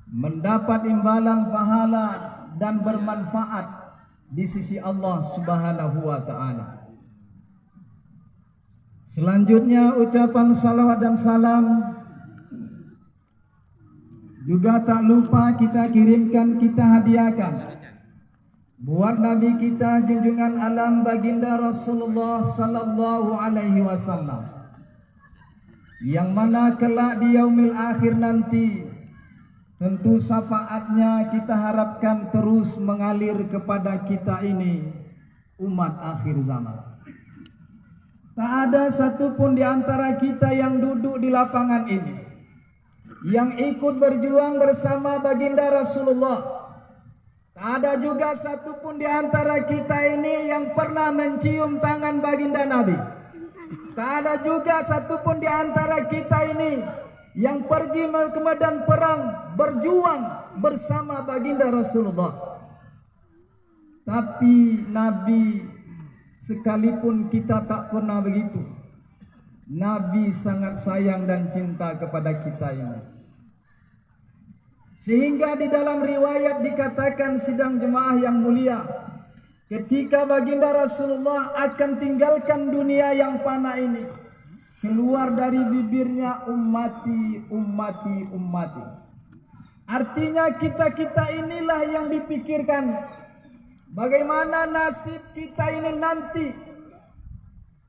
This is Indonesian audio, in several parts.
mendapat imbalan pahala dan bermanfaat di sisi Allah Subhanahu wa taala. Selanjutnya ucapan salawat dan salam juga tak lupa kita kirimkan, kita hadiahkan buat Nabi kita junjungan alam baginda Rasulullah sallallahu alaihi wasallam, yang mana kelak di yaumil akhir nanti tentu syafaatnya kita harapkan terus mengalir kepada kita ini umat akhir zaman. Tak ada satupun di antara kita yang duduk di lapangan ini yang ikut berjuang bersama baginda Rasulullah. Tak ada juga satupun di antara kita ini yang pernah mencium tangan baginda Nabi. Tak ada juga satupun di antara kita ini yang pergi ke medan perang berjuang bersama baginda Rasulullah. Tapi Nabi, sekalipun kita tak pernah begitu, Nabi sangat sayang dan cinta kepada kita ini. Sehingga di dalam riwayat dikatakan sidang jemaah yang mulia, ketika baginda Rasulullah akan tinggalkan dunia yang fana ini, keluar dari bibirnya ummati, ummati, ummati. Artinya kita-kita inilah yang dipikirkan bagaimana nasib kita ini nanti.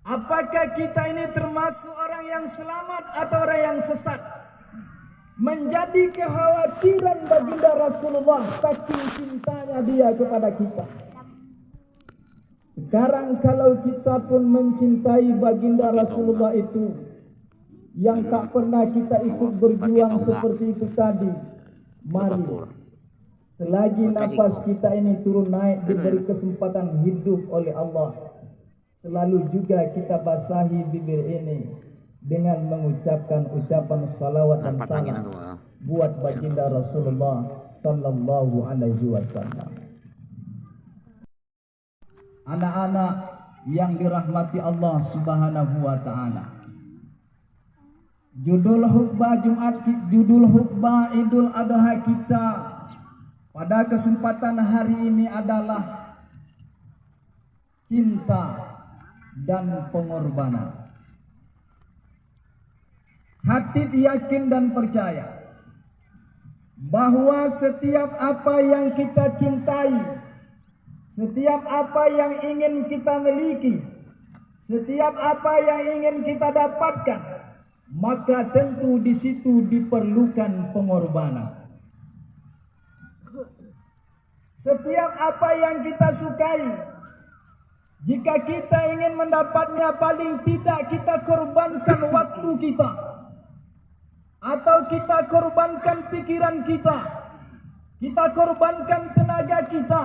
Apakah kita ini termasuk orang yang selamat atau orang yang sesat? Menjadi kekhawatiran baginda Rasulullah saking cintanya dia kepada kita. Sekarang kalau kita pun mencintai baginda Rasulullah itu, yang tak pernah kita ikut berjuang seperti itu tadi, mari selagi nafas kita ini turun naik diberi kesempatan hidup oleh Allah, selalu juga kita basahi bibir ini dengan mengucapkan ucapan salawat dan salam buat baginda Rasulullah sallallahu alaihi wasallam. Anak-anak yang dirahmati Allah Subhanahu wa taala, judul khutbah Idul Adha kita pada kesempatan hari ini adalah cinta dan pengorbanan. Hati yakin dan percaya bahwa setiap apa yang kita cintai, setiap apa yang ingin kita miliki, setiap apa yang ingin kita dapatkan, maka tentu di situ diperlukan pengorbanan. Setiap apa yang kita sukai, jika kita ingin mendapatnya, paling tidak kita korbankan waktu kita, atau kita korbankan pikiran kita korbankan tenaga kita,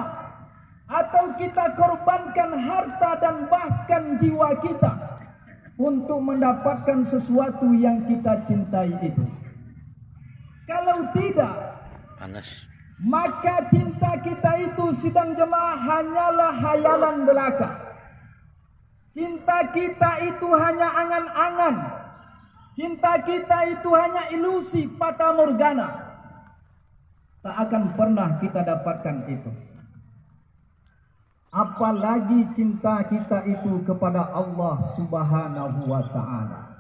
atau kita korbankan harta dan bahkan jiwa kita untuk mendapatkan sesuatu yang kita cintai itu. Kalau tidak, maka cinta kita itu sidang jemaah hanyalah hayalan belaka. Cinta kita itu hanya angan-angan. Cinta kita itu hanya ilusi fata morgana. Tak akan pernah kita dapatkan itu. Apalagi cinta kita itu kepada Allah Subhanahu wa taala.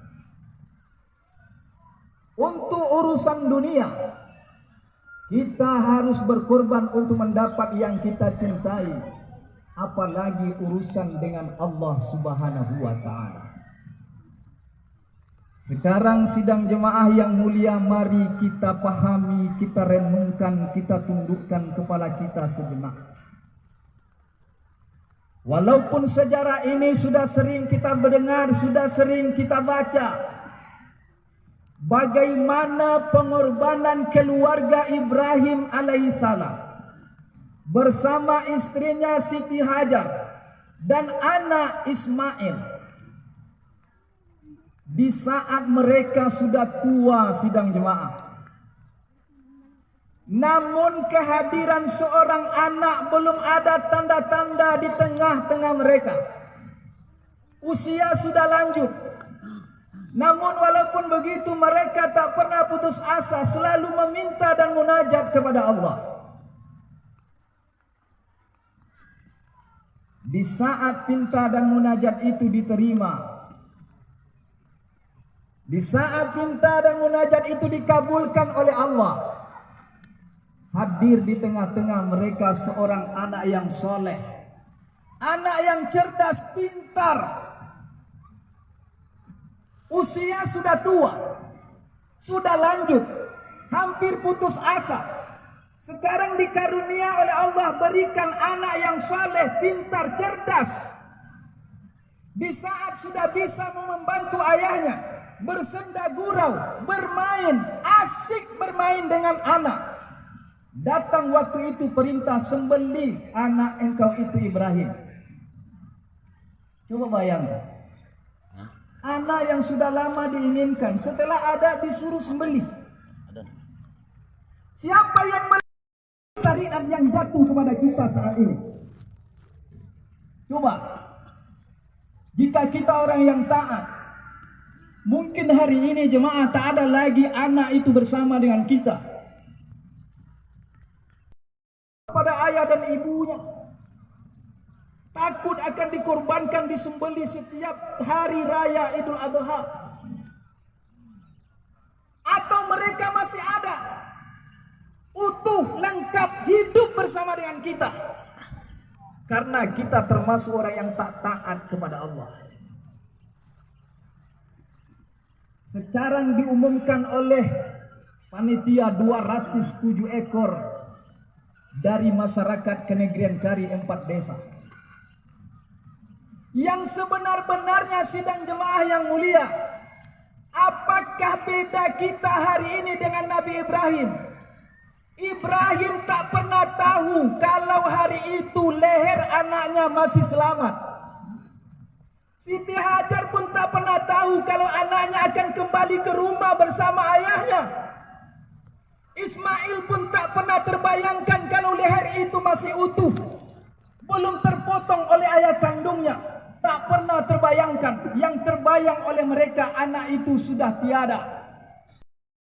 Untuk urusan dunia, kita harus berkorban untuk mendapat yang kita cintai. Apalagi urusan dengan Allah Subhanahu wa taala. Sekarang sidang jemaah yang mulia, mari kita pahami, kita renungkan, kita tundukkan kepala kita sejenak. Walaupun sejarah ini sudah sering kita mendengar, sudah sering kita baca, bagaimana pengorbanan keluarga Ibrahim alaihissalam bersama istrinya Siti Hajar dan anak Ismail di saat mereka sudah tua sidang jemaah. Namun kehadiran seorang anak belum ada tanda-tanda di tengah-tengah mereka. Usia sudah lanjut, Namun walaupun begitu mereka tak pernah putus asa, selalu meminta dan munajat kepada Allah. Di saat pinta dan munajat itu diterima, di saat pinta dan munajat itu dikabulkan oleh Allah, hadir di tengah-tengah mereka seorang anak yang soleh, anak yang cerdas, pintar. Usia sudah tua, sudah lanjut, hampir putus asa. Sekarang dikarunia oleh Allah berikan anak yang saleh, pintar, cerdas. Di saat sudah bisa membantu ayahnya, bersenda gurau, bermain, asik bermain dengan anak. Datang waktu itu perintah sembelih anak engkau itu Ibrahim. Coba bayangkan. Anak yang sudah lama diinginkan, setelah ada disuruh sembelih. Siapa yang syariat yang jatuh kepada kita saat ini? Coba, jika kita orang yang taat, mungkin hari ini jemaah tak ada lagi anak itu bersama dengan kita. Pada ayah dan ibunya, takut akan dikorbankan, disembelih setiap hari raya Idul Adha. Atau mereka masih ada, utuh, lengkap, hidup bersama dengan kita. Karena kita termasuk orang yang tak taat kepada Allah. Sekarang diumumkan oleh panitia 207 ekor dari masyarakat Kenegrian Kari 4 desa. Yang sebenar-benarnya sidang jemaah yang mulia, apakah beda kita hari ini dengan Nabi Ibrahim? Ibrahim tak pernah tahu kalau hari itu leher anaknya masih selamat. Siti Hajar pun tak pernah tahu kalau anaknya akan kembali ke rumah bersama ayahnya. Ismail pun tak pernah terbayangkan kalau leher itu masih utuh, belum terpotong oleh ayah kandungnya. Tak pernah terbayangkan. Yang terbayang oleh mereka, anak itu sudah tiada.